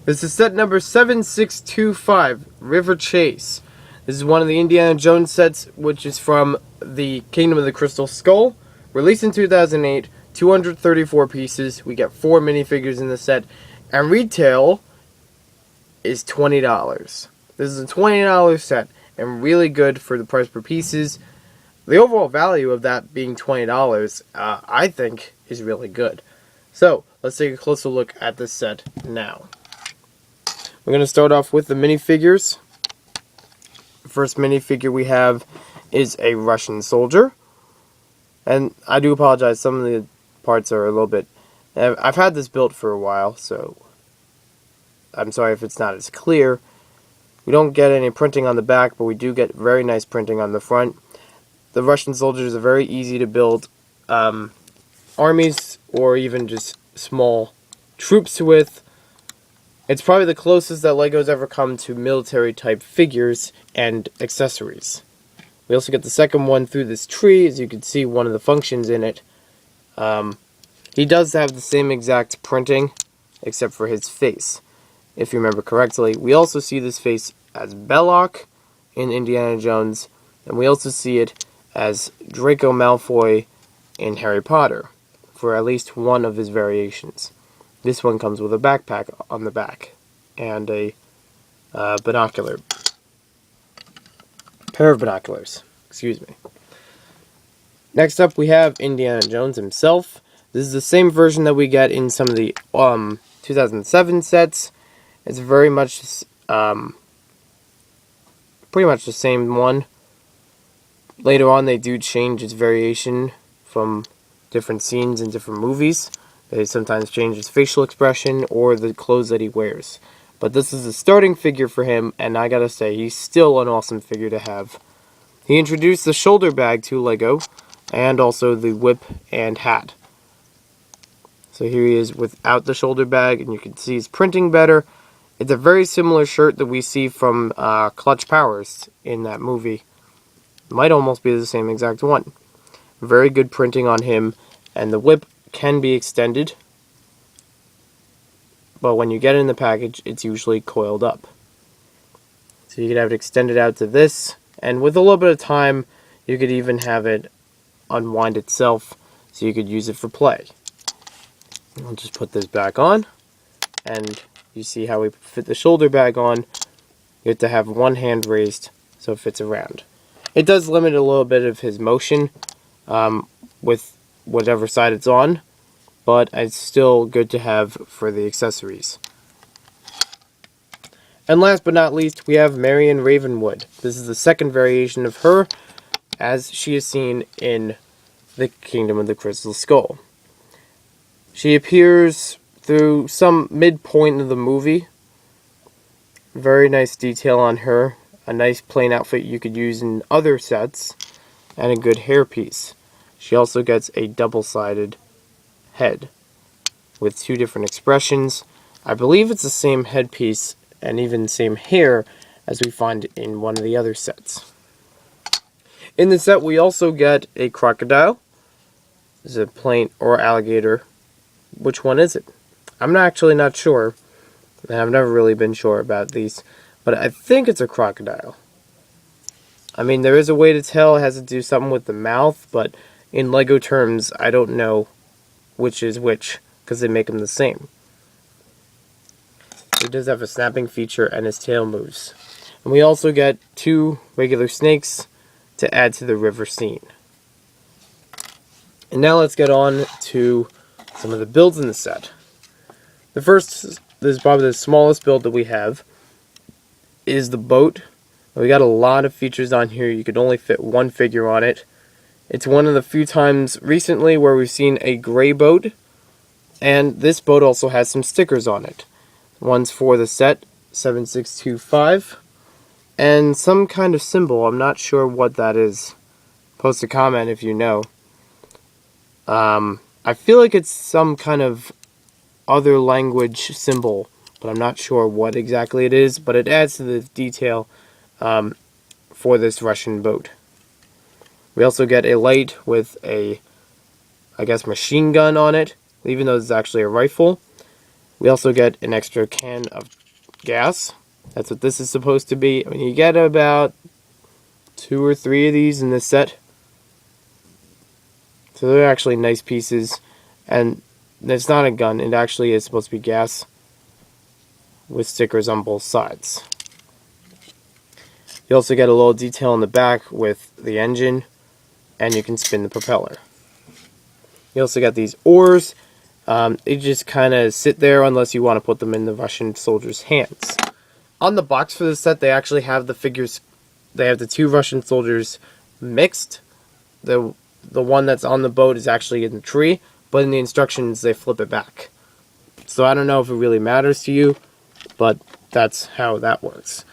This is set number 7625, River Chase. This is one of the Indiana Jones sets, which is from the Kingdom of the Crystal Skull. Released in 2008, 234 pieces. We get 4 minifigures in the set, and retail is $20. This is a $20 set, and really good for the price per pieces. The overall value of that being $20, I think, is really good. So, let's take a closer look at this set now. We're going to start off with the minifigures. The first minifigure we have is a Russian soldier. And I do apologize, some of the parts are a little bit... I've had this built for a while, so I'm sorry if it's not as clear. We don't get any printing on the back, but we do get very nice printing on the front. The Russian soldiers are very easy to build armies or even just small troops with. It's probably the closest that LEGO's ever come to military-type figures and accessories. We also get the second one through this tree, as you can see one of the functions in it. He does have the same exact printing, except for his face, if you remember correctly. We also see this face as Belloc in Indiana Jones, and we also see it as Draco Malfoy in Harry Potter, for at least one of his variations. This one comes with a backpack on the back, and a pair of binoculars, excuse me. Next up we have Indiana Jones himself. This is the same version that we get in some of the 2007 sets. It's very much, pretty much the same one. Later on they do change its variation from different scenes in different movies. They sometimes change his facial expression or the clothes that he wears. But this is the starting figure for him, and I gotta say, he's still an awesome figure to have. He introduced the shoulder bag to LEGO, and also the whip and hat. So here he is without the shoulder bag, and you can see his printing better. It's a very similar shirt that we see from Clutch Powers in that movie. Might almost be the same exact one. Very good printing on him, and the whip can be extended, but when you get it in the package, it's usually coiled up. So you could have it extended out to this, and with a little bit of time, you could even have it unwind itself, so you could use it for play. I'll just put this back on, and you see how we fit the shoulder bag on. You have to have one hand raised, so it fits around. It does limit a little bit of his motion with whatever side it's on, but it's still good to have for the accessories. And last but not least, we have Marion Ravenwood. This is the second variation of her, as she is seen in the Kingdom of the Crystal Skull. She appears through some midpoint of the movie. Very nice detail on her. A nice plain outfit you could use in other sets, and a good hairpiece. She also gets a double-sided head with 2 different expressions. I believe it's the same headpiece and even same hair as we find in one of the other sets. In the set we also get a crocodile. Is it a plain or alligator? Which one is it? I'm actually not sure, and I've never really been sure about these, but I think it's a crocodile. I mean, there is a way to tell. It has to do something with the mouth, but in LEGO terms, I don't know which is which, because they make them the same. He does have a snapping feature, and his tail moves. And we also get 2 regular snakes to add to the river scene. And now let's get on to some of the builds in the set. The first, this is probably the smallest build that we have, is the boat. We got a lot of features on here. You could only fit 1 figure on it. It's one of the few times recently where we've seen a gray boat, and this boat also has some stickers on it. One's for the set, 7625, and some kind of symbol. I'm not sure what that is. Post a comment if you know. I feel like it's some kind of other language symbol, but I'm not sure what exactly it is, but it adds to the detail for this Russian boat. We also get a light with a, I guess, machine gun on it, even though it's actually a rifle. We also get an extra can of gas. That's what this is supposed to be. I mean, you get about 2 or 3 of these in this set. So they're actually nice pieces. And it's not a gun, it actually is supposed to be gas with stickers on both sides. You also get a little detail on the back with the engine, and you can spin the propeller. You also got these oars. They just kind of sit there unless you want to put them in the Russian soldiers' hands. On the box for this set, they actually have the figures. They have the 2 Russian soldiers mixed. The one that's on the boat is actually in the tree, but in the instructions they flip it back. So I don't know if it really matters to you, but that's how that works.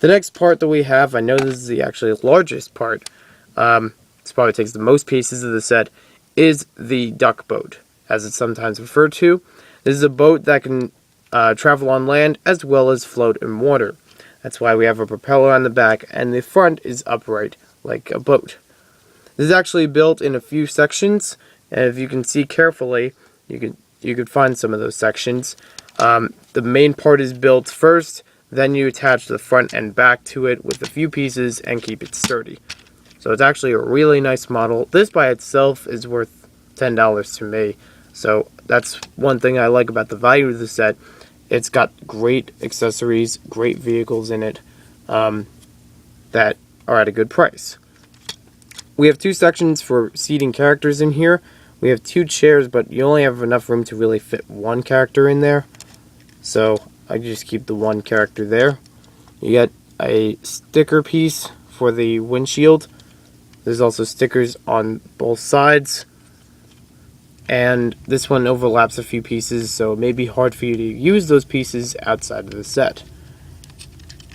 The next part that we have, I know this is the actually largest part, this probably takes the most pieces of the set, is the duck boat, as it's sometimes referred to. This is a boat that can travel on land as well as float in water. That's why we have a propeller on the back, and the front is upright like a boat. This is actually built in a few sections, and if you can see carefully, you could find some of those sections. The main part is built first, then you attach the front and back to it with a few pieces and keep it sturdy. So it's actually a really nice model. This by itself is worth $10 to me. So that's one thing I like about the value of the set. It's got great accessories, great vehicles in it that are at a good price. We have 2 sections for seating characters in here. We have 2 chairs, but you only have enough room to really fit 1 character in there. So I just keep the 1 character there. You get a sticker piece for the windshield. There's also stickers on both sides. And this one overlaps a few pieces, so it may be hard for you to use those pieces outside of the set.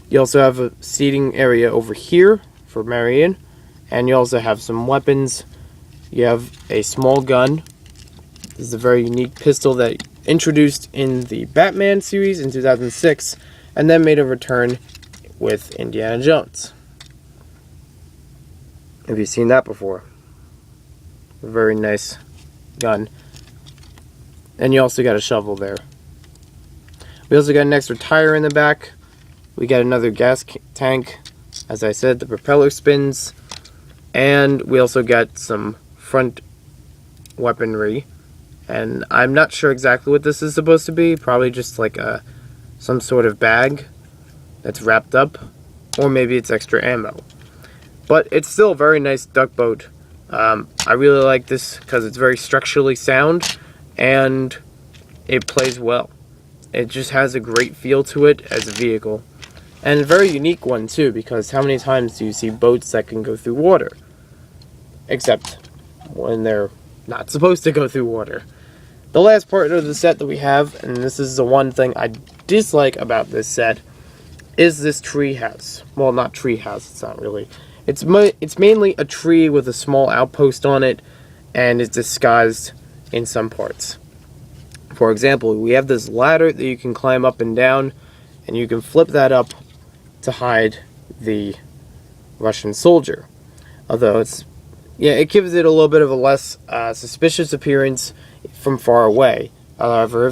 You also have a seating area over here for Marion. And you also have some weapons. You have a small gun. This is a very unique pistol that introduced in the Batman series in 2006, and then made a return with Indiana Jones. Have you seen that before? A very nice gun. And you also got a shovel there. We also got an extra tire in the back. We got another gas tank. As I said, the propeller spins. And we also got some front weaponry. And I'm not sure exactly what this is supposed to be. Probably just like some sort of bag that's wrapped up. Or maybe it's extra ammo. But it's still a very nice duck boat. I really like this because it's very structurally sound. And it plays well. It just has a great feel to it as a vehicle. And a very unique one too, because how many times do you see boats that can go through water? Except when they're not supposed to go through water. The last part of the set that we have, and this is the one thing I dislike about this set, is this tree house. Well, not tree house, it's not really. It's mainly a tree with a small outpost on it, and it's disguised in some parts. For example, we have this ladder that you can climb up and down, and you can flip that up to hide the Russian soldier. Although it gives it a little bit of a less suspicious appearance from far away. However,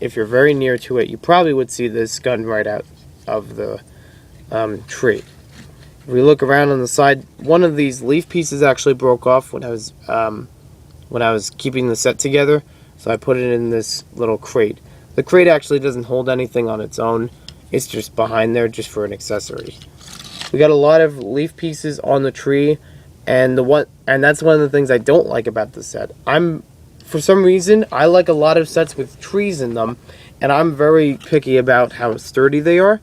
if you're very near to it, you probably would see this gun right out of the tree. If we look around on the side, one of these leaf pieces actually broke off when I was keeping the set together, so I put it in this little crate. The crate actually doesn't hold anything on its own. It's just behind there just for an accessory. We got a lot of leaf pieces on the tree, and that's one of the things I don't like about the set. For some reason, I like a lot of sets with trees in them, and I'm very picky about how sturdy they are.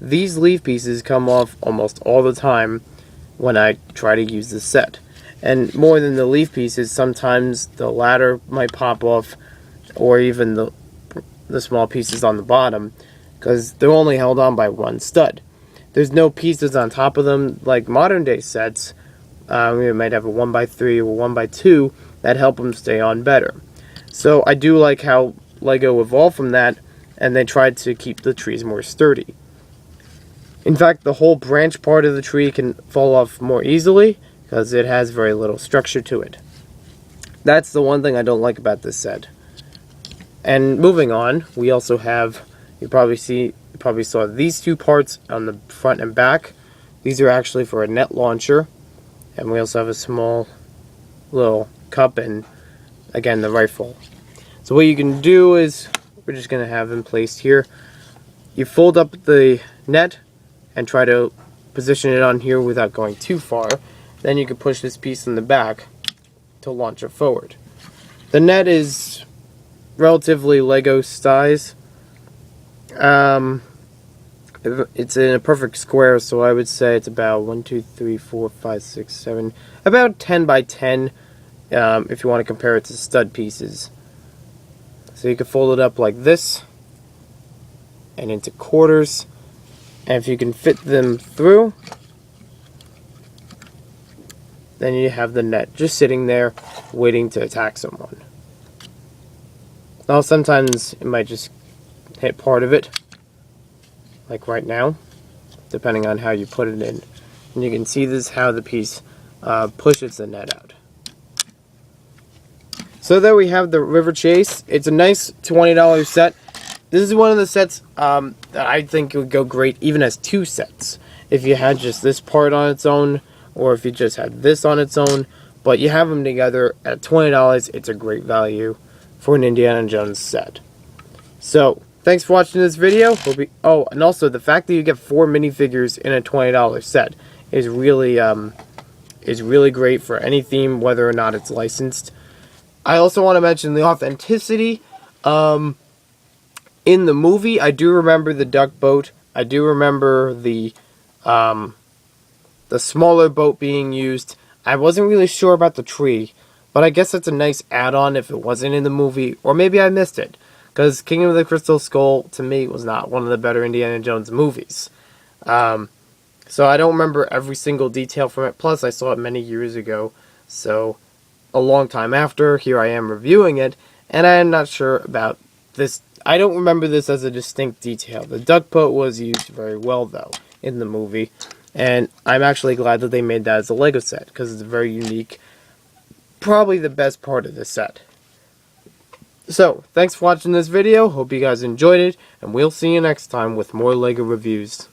These leaf pieces come off almost all the time when I try to use this set. And more than the leaf pieces, sometimes the ladder might pop off, or even the small pieces on the bottom, because they're only held on by one stud. There's no pieces on top of them like modern day sets. We might have a 1x3 or 1x2 that help them stay on better. So I do like how LEGO evolved from that, and they tried to keep the trees more sturdy. In fact, the whole branch part of the tree can fall off more easily because it has very little structure to it. That's the one thing I don't like about this set. And moving on, we also have, you probably saw these two parts on the front and back. These are actually for a net launcher. And we also have a small little cup and, again, the rifle. So what you can do is, we're just going to have them placed here. You fold up the net and try to position it on here without going too far. Then you can push this piece in the back to launch it forward. The net is relatively Lego size. It's in a perfect square, so I would say it's about 1, 2, 3, 4, 5, 6, 7, about 10 by 10 if you want to compare it to stud pieces. So you can fold it up like this and into quarters, and if you can fit them through, then you have the net just sitting there waiting to attack someone. Now sometimes it might just hit part of it, like right now, depending on how you put it in. And you can see this how the piece pushes the net out. So there we have the River Chase. It's a nice $20 set. This is one of the sets that I think would go great even as two sets. If you had just this part on its own, or if you just had this on its own. But you have them together at $20, it's a great value for an Indiana Jones set. So, thanks for watching this video. Oh, and also the fact that you get 4 minifigures in a $20 set is really great for any theme, whether or not it's licensed. I also want to mention the authenticity. In the movie, I do remember the duck boat. I do remember the smaller boat being used. I wasn't really sure about the tree, but I guess that's a nice add-on if it wasn't in the movie, or maybe I missed it. Because Kingdom of the Crystal Skull, to me, was not one of the better Indiana Jones movies. So I don't remember every single detail from it. Plus, I saw it many years ago. So, a long time after, here I am reviewing it. And I am not sure about this. I don't remember this as a distinct detail. The duck boat was used very well, though, in the movie. And I'm actually glad that they made that as a Lego set. Because it's very unique. Probably the best part of the set. So, thanks for watching this video. Hope you guys enjoyed it, and we'll see you next time with more LEGO reviews.